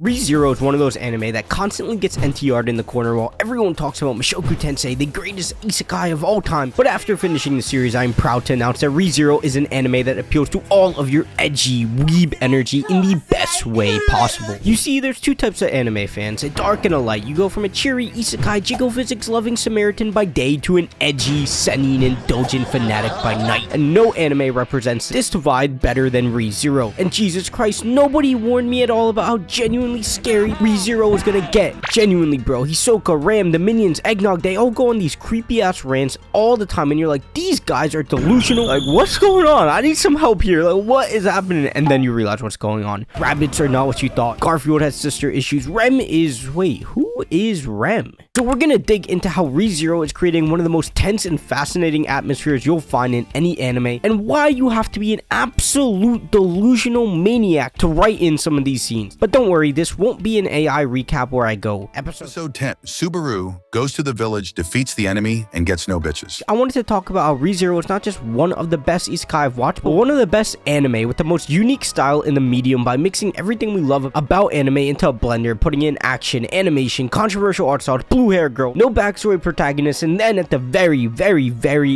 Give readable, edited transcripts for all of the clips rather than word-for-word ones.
ReZero is one of those anime that constantly gets NTR'd in the corner while everyone talks about Mushoku Tensei, the greatest isekai of all time. But after finishing the series, I am proud to announce that ReZero is an anime that appeals to all of your edgy weeb energy in the best way possible. You see, there's two types of anime fans, a dark and a light. You go from a cheery isekai jiggle physics loving Samaritan by day to an edgy, senin indulgent fanatic by night. And no anime represents this divide better than ReZero. And Jesus Christ, nobody warned me at all about how genuinely scary ReZero is gonna get. Genuinely, bro. Hisoka, Ram, the minions, Eggnog, they all go on these creepy ass rants all the time, and you're like, these guys are delusional. Like, what's going on? I need some help here. Like, what is happening? And then you realize what's going on. Rabbits are not what you thought. Garfield has sister issues. Rem is... Wait, who is Rem? So we're gonna dig into how ReZero is creating one of the most tense and fascinating atmospheres you'll find in any anime, and why you have to be an absolute delusional maniac to write in some of these scenes. But don't worry, this won't be an AI recap where I go. Episode 10. Subaru goes to the village, defeats the enemy, and gets no bitches. I wanted to talk about how ReZero is not just one of the best isekai I've watched, but one of the best anime with the most unique style in the medium by mixing everything we love about anime into a blender, putting in action, animation, controversial art styles, blue hair girl, no backstory protagonist, and then at the very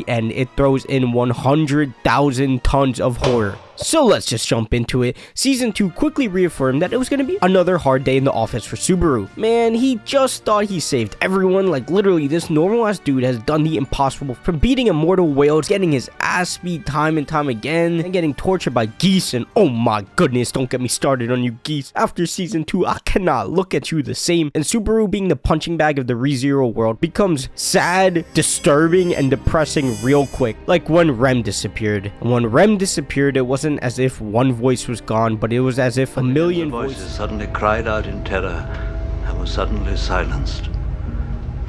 end, it throws in 100,000 tons of horror. So let's just jump into it. Season 2 quickly reaffirmed that it was going to be another hard day in the office for Subaru. Man, he just thought he saved everyone. Like, literally, this normal ass dude has done the impossible, from beating immortal whales, getting his ass beat time and time again, and getting tortured by geese. And oh my goodness, don't get me started on you geese. After season 2, I cannot look at you the same. And Subaru, being the punching bag of the ReZero world, becomes sad, disturbing, and depressing real quick. Like when Rem disappeared. And when Rem disappeared, it wasn't as if one voice was gone, but it was as if a million voices suddenly cried out in terror and was suddenly silenced.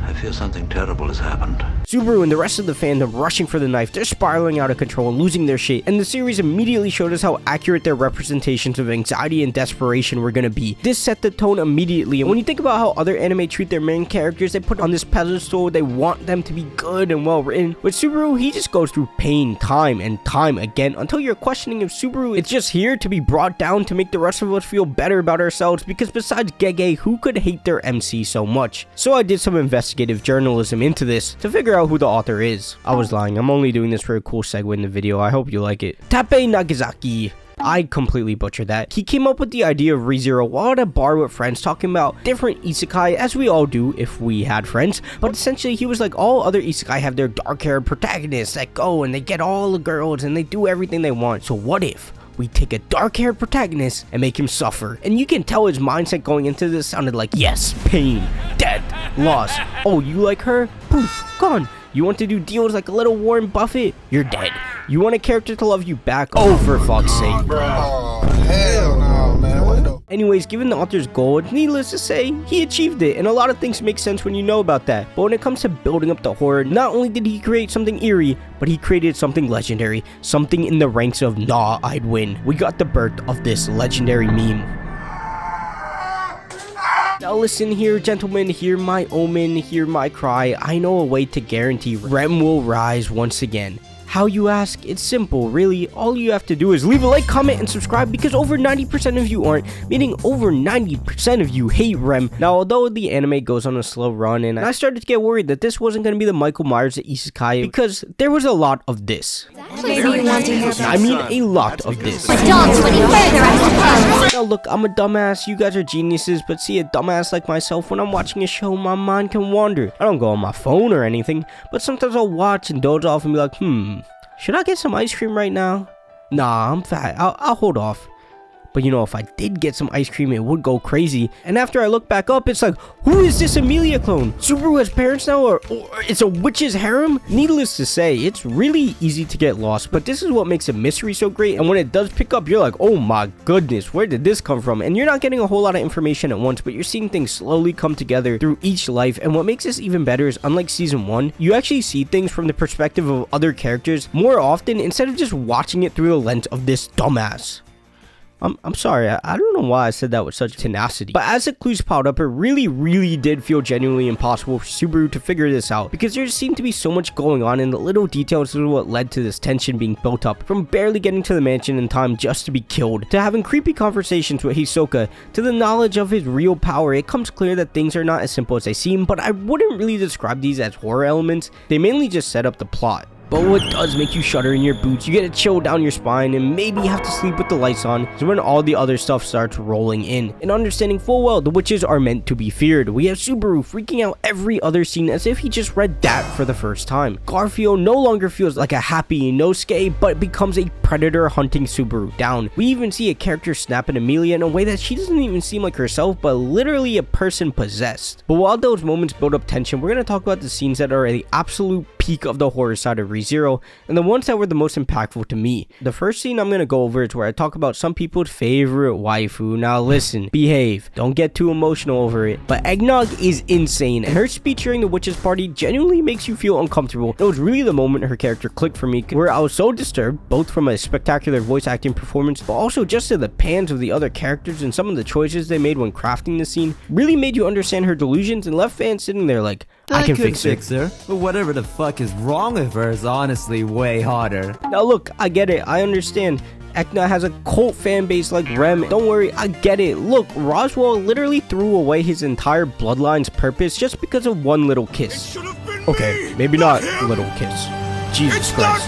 I fear something terrible has happened. Subaru and the rest of the fandom rushing for the knife, they're spiraling out of control and losing their shit, and the series immediately showed us how accurate their representations of anxiety and desperation were gonna be. This set the tone immediately, and when you think about how other anime treat their main characters, they put on this pedestal, they want them to be good and well written. With Subaru, he just goes through pain time and time again until you're questioning if Subaru is just here to be brought down to make the rest of us feel better about ourselves, because besides Gege, who could hate their MC so much? So I did some investigative journalism into this to figure out who the author is. I was lying. I'm only doing this for a cool segue in the video. I hope you like it. Tappei Nagasaki. I completely butchered that. He came up with the idea of ReZero while at a bar with friends talking about different isekai, as we all do if we had friends. But essentially, he was like, all other isekai have their dark-haired protagonists that go and they get all the girls and they do everything they want. So what if we take a dark-haired protagonist and make him suffer? And you can tell his mindset going into this sounded like, yes, pain, death, loss. Oh, you like her? Poof, gone. You want to do deals like a little Warren Buffett? You're dead. You want a character to love you back? Oh, for fuck's sake. Oh, hell no, man. What the... Anyways, given the author's goal, needless to say, he achieved it, and a lot of things make sense when you know about that. But when it comes to building up the horror, not only did he create something eerie, but he created something legendary, something in the ranks of nah, I'd win. We got the birth of this legendary meme. Now listen here, gentlemen, hear my omen, hear my cry. I know a way to guarantee Rem will rise once again. How, you ask? It's simple, really. All you have to do is leave a like, comment, and subscribe, because over 90% of you aren't, meaning over 90% of you hate Rem. Now, although the anime goes on a slow run, and I started to get worried that this wasn't going to be the Michael Myers isekai, because there was a lot of this. I mean, a lot of this. Now look, I'm a dumbass, you guys are geniuses, but see, a dumbass like myself, when I'm watching a show, my mind can wander. I don't go on my phone or anything, but sometimes I'll watch and doze off and be like, should I get some ice cream right now? Nah, I'm fat. I'll hold off. But you know, if I did get some ice cream, it would go crazy. And after I look back up, it's like, who is this Emilia clone? Subaru has parents now, or it's a witch's harem? Needless to say, it's really easy to get lost, but this is what makes a mystery so great. And when it does pick up, you're like, oh my goodness, where did this come from? And you're not getting a whole lot of information at once, but you're seeing things slowly come together through each life. And what makes this even better is, unlike season 1, you actually see things from the perspective of other characters more often, instead of just watching it through the lens of this dumbass. I'm sorry, I don't know why I said that with such tenacity. But as the clues piled up, it really did feel genuinely impossible for Subaru to figure this out, because there seemed to be so much going on, and the little details is what led to this tension being built up. From barely getting to the mansion in time just to be killed, to having creepy conversations with Hisoka, to the knowledge of his real power, it comes clear that things are not as simple as they seem, but I wouldn't really describe these as horror elements. They mainly just set up the plot. But what does make you shudder in your boots, you get a chill down your spine, and maybe you have to sleep with the lights on, is when all the other stuff starts rolling in. And understanding full well the witches are meant to be feared. We have Subaru freaking out every other scene as if he just read that for the first time. Garfield no longer feels like a happy Inosuke, but becomes a predator hunting Subaru down. We even see a character snap at Emilia in a way that she doesn't even seem like herself, but literally a person possessed. But while those moments build up tension, we're going to talk about the scenes that are the absolute peak of the horror side of ReZero, and the ones that were the most impactful to me. The first scene I'm going to go over is where I talk about some people's favorite waifu. Now listen, behave, don't get too emotional over it, but Eggnog is insane, and her speech during the witches party genuinely makes you feel uncomfortable. It was really the moment her character clicked for me, where I was so disturbed, both from a spectacular voice acting performance, but also just to the pans of the other characters and some of the choices they made when crafting the scene, really made you understand her delusions and left fans sitting there like, I can fix her, but whatever the fuck is wrong with her is honestly way harder. Now look, I get it, I understand. Echidna has a cult fan base like Rem. Don't worry, I get it. Look, Roswell literally threw away his entire bloodline's purpose just because of one little kiss. Okay, maybe not a little kiss. Jesus Christ.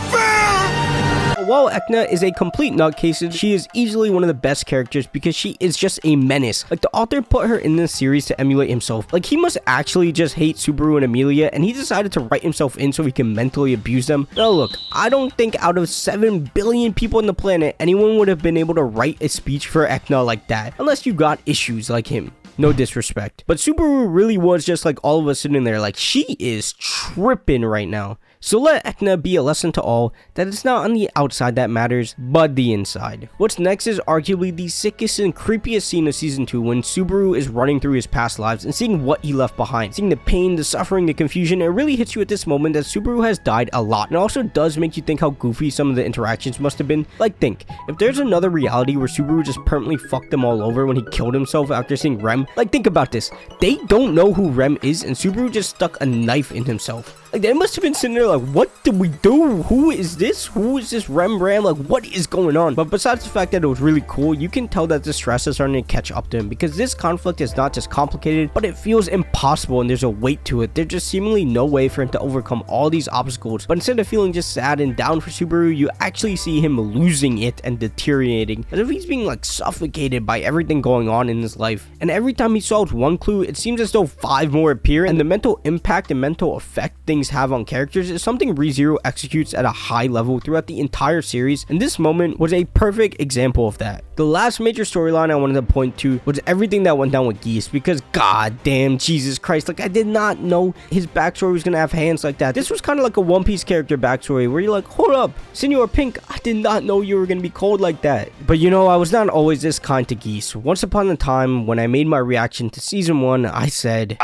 While Echidna is a complete nutcase, she is easily one of the best characters because she is just a menace. Like, the author put her in this series to emulate himself. Like, he must actually just hate Subaru and Emilia, and he decided to write himself in so he can mentally abuse them. Now look, I don't think out of 7 billion people on the planet, anyone would have been able to write a speech for Echidna like that, unless you got issues like him. No disrespect. But Subaru really was just like all of us sitting there like, she is tripping right now. So let Echidna be a lesson to all that it's not on the outside that matters, but the inside. What's next is arguably the sickest and creepiest scene of season 2, when Subaru is running through his past lives and seeing what he left behind. Seeing the pain, the suffering, the confusion, it really hits you at this moment that Subaru has died a lot. And it also does make you think how goofy some of the interactions must have been. Like, think, if there's another reality where Subaru just permanently fucked them all over when he killed himself after seeing Rem, like, think about this. They don't know who Rem is, and Subaru just stuck a knife in himself. Like, they must have been sitting there like, what did we do? Who is this? Who is this Rem Ram? Like, what is going on? But besides the fact that it was really cool, you can tell that the stress is starting to catch up to him, because this conflict is not just complicated, but it feels impossible, and there's a weight to it. There's just seemingly no way for him to overcome all these obstacles. But instead of feeling just sad and down for Subaru, you actually see him losing it and deteriorating, as if he's being like suffocated by everything going on in his life. And every time he solves one clue, it seems as though 5 more appear, and the mental impact and mental effect things have on characters is something ReZero executes at a high level throughout the entire series, and this moment was a perfect example of that. The last major storyline I wanted to point to was everything that went down with Geese, because goddamn Jesus Christ, like, I did not know his backstory was gonna have hands like that. This was kind of like a One Piece character backstory where you're like, hold up, Senor Pink, I did not know you were gonna be cold like that. But you know, I was not always this kind to Geese. Once upon a time, when I made my reaction to season 1, I said,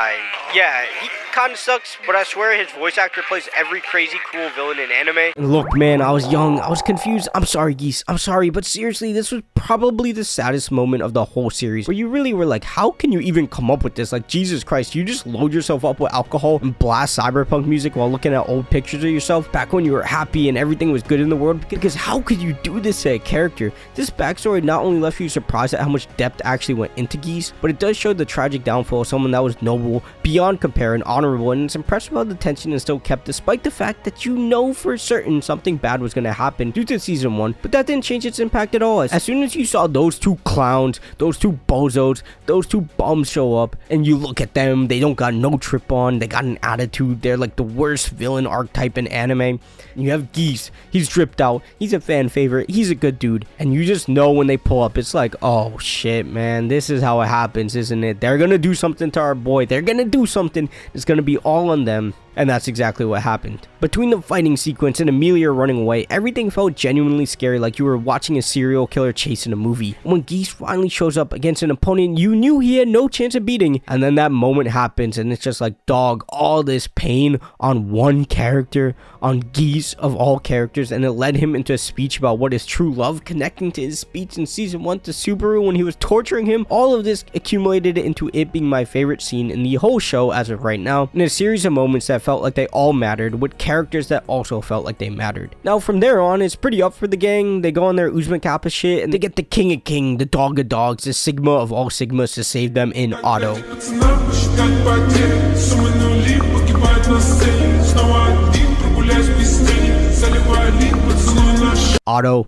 yeah, he kind of sucks, but I swear his voice actor plays every crazy cool villain in anime. And look, man, I was young, I was confused. I'm sorry, Geese, I'm sorry, but seriously, this was probably the saddest moment of the whole series, where you really were like, how can you even come up with this? Like, Jesus Christ, you just load yourself up with alcohol and blast cyberpunk music while looking at old pictures of yourself back when you were happy and everything was good in the world? Because how could you do this to a character? This backstory not only left you surprised at how much depth actually went into Geese, but it does show the tragic downfall of someone that was noble, beyond compare, and honorable, and it's impressive how the tension is still kept despite the fact that you know for certain something bad was going to happen due to season 1, but that didn't change its impact at all. As soon as you saw those 2 clowns, those 2 bozos, those 2 bums show up, and you look at them, they don't got no trip on, they got an attitude, they're like the worst villain archetype in anime. You have Geese, he's dripped out, he's a fan favorite, he's a good dude, and you just know when they pull up, it's like, oh shit, man, this is how it happens, isn't it? They're gonna do something to our boy, they're gonna do something, it's gonna be all on them. And that's exactly what happened. Between the fighting sequence and Emilia running away, everything felt genuinely scary, like you were watching a serial killer chase in a movie. When Geese finally shows up against an opponent you knew he had no chance of beating, and then that moment happens and it's just like, dog, all this pain on one character, on Geese of all characters, and it led him into a speech about what is true love, connecting to his speech in season 1 to Subaru when he was torturing him. All of this accumulated into it being my favorite scene in the whole show as of right now, in a series of moments that felt like they all mattered, with characters that also felt like they mattered. Now from there on, it's pretty up for the gang. They go on their Uzma Kappa shit, and they get the king of king, the dog of dogs, the sigma of all sigmas to save them in Auto. Auto,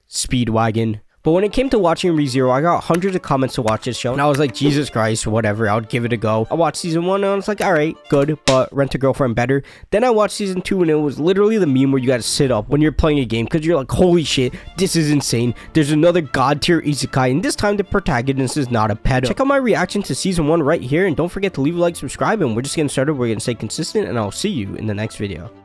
Speedwagon. But when it came to watching ReZero, I got hundreds of comments to watch this show, and I was like, Jesus Christ, whatever, I would give it a go. I watched season 1 and I was like, alright, good, but Rent a Girlfriend better. Then I watched season 2 and it was literally the meme where you gotta sit up when you're playing a game, because you're like, holy shit, this is insane. There's another god tier isekai, and this time the protagonist is not a pedo. Check out my reaction to season 1 right here, and don't forget to leave a like, subscribe, and we're just getting started. We're gonna stay consistent, and I'll see you in the next video.